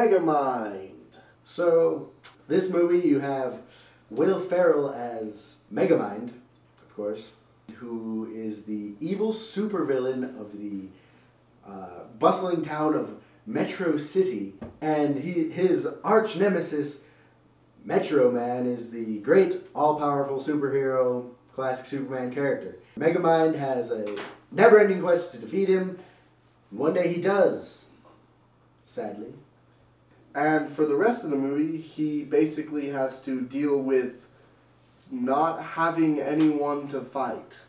Megamind. So, this movie you have Will Ferrell as Megamind, of course, who is the evil supervillain of the bustling town of Metro City, and his arch nemesis, Metro Man, is the great all-powerful superhero, classic Superman character. Megamind has a never-ending quest to defeat him, and one day he does, sadly. And for the rest of the movie, he basically has to deal with not having anyone to fight.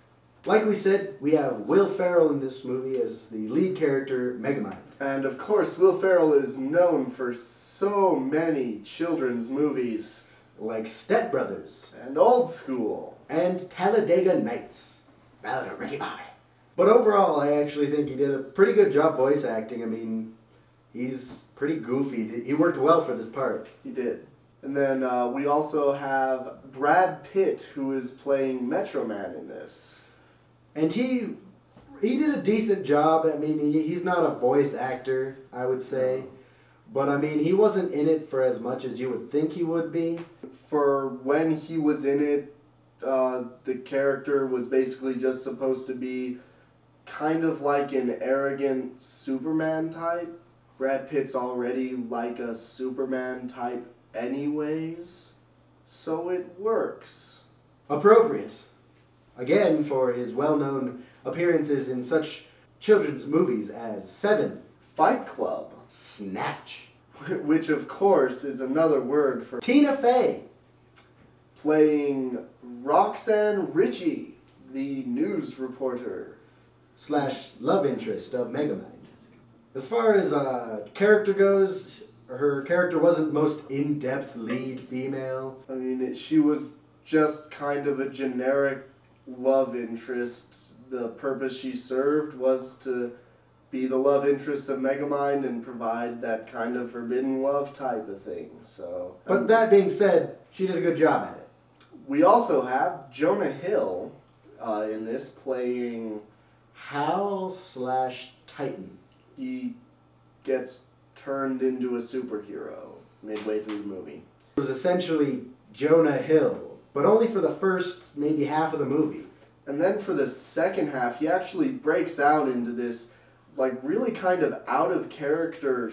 Like we said, we have Will Ferrell in this movie as the lead character, Megamind. And of course, Will Ferrell is known for so many children's movies. Like Step Brothers. And Old School. And Talladega Nights. Ballad of Ricky Bobby. But overall, I actually think he did a pretty good job voice acting. I mean, he's pretty goofy. He worked well for this part. He did. And then we also have Brad Pitt, who is playing Metro Man in this. And he did a decent job. I mean, he's not a voice actor, I would say. But I mean, he wasn't in it for as much as you would think he would be. For when he was in it, the character was basically just supposed to be kind of like an arrogant Superman type. Brad Pitt's already like a Superman type anyways, so it works. Appropriate. Again, for his well-known appearances in such children's movies as Seven, Fight Club, Snatch, which of course is another word for Tina Fey, playing Roxanne Ritchie, the news reporter / love interest of Megamind. As far as character goes, her character wasn't most in-depth lead female. I mean, she was just kind of a generic love interest. The purpose she served was to be the love interest of Megamind and provide that kind of forbidden love type of thing. So, but that being said, she did a good job at it. We also have Jonah Hill in this playing Hal / Titan. He gets turned into a superhero midway through the movie. It was essentially Jonah Hill, but only for the first maybe half of the movie. And then for the second half, he actually breaks out into this like really kind of out of character,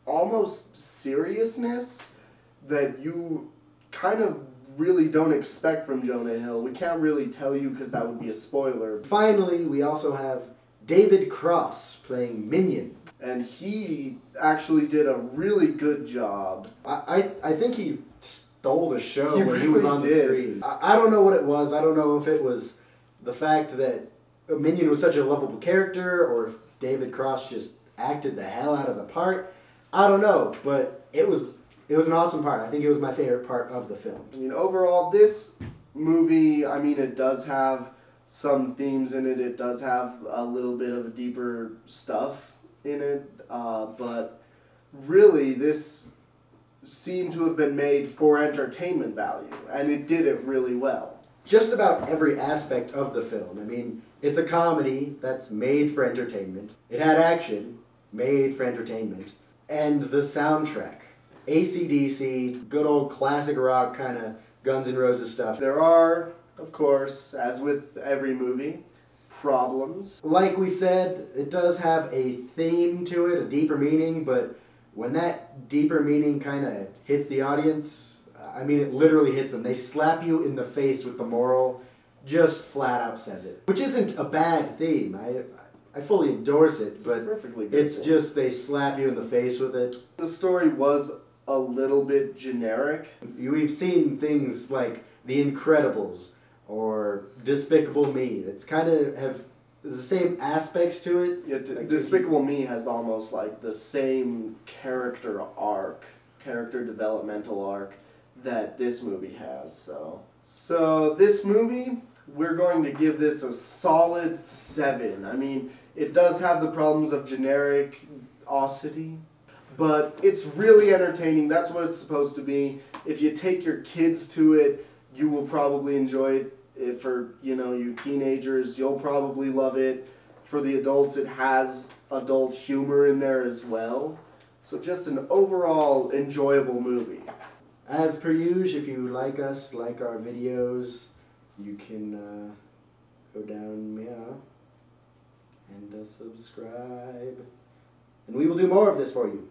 almost seriousness that you kind of really don't expect from Jonah Hill. We can't really tell you because that would be a spoiler. Finally, we also have David Cross playing Minion. And he actually did a really good job. I think he stole the show when he really was on the screen. I don't know what it was. I don't know if it was the fact that Minion was such a lovable character or if David Cross just acted the hell out of the part. I don't know, but it was an awesome part. I think it was my favorite part of the film. I mean, overall, this movie, I mean, it does have some themes in it. It does have a little bit of deeper stuff in it, but really, this seemed to have been made for entertainment value, and it did it really well. Just about every aspect of the film. I mean, it's a comedy that's made for entertainment. It had action, made for entertainment. And the soundtrack. AC/DC, good old classic rock kind of Guns N' Roses stuff. There are, of course, as with every movie, problems. Like we said, it does have a theme to it, a deeper meaning, but when that deeper meaning kind of hits the audience, I mean, it literally hits them. They slap you in the face with the moral, just flat out says it. Which isn't a bad theme. I fully endorse it, but it's just they slap you in the face with it. The story was a little bit generic. We've seen things like The Incredibles or Despicable Me. That's kind of have the same aspects to it. Yeah, Despicable Me has almost like the same character arc, character developmental arc that this movie has. So this movie, we're going to give this a solid 7. I mean, it does have the problems of generic-osity, but it's really entertaining. That's what it's supposed to be. If you take your kids to it, you will probably enjoy it. If for, you teenagers, you'll probably love it. For the adults, it has adult humor in there as well. So just an overall enjoyable movie. As per usual, if you like us, like our videos, you can go down and subscribe. And we will do more of this for you.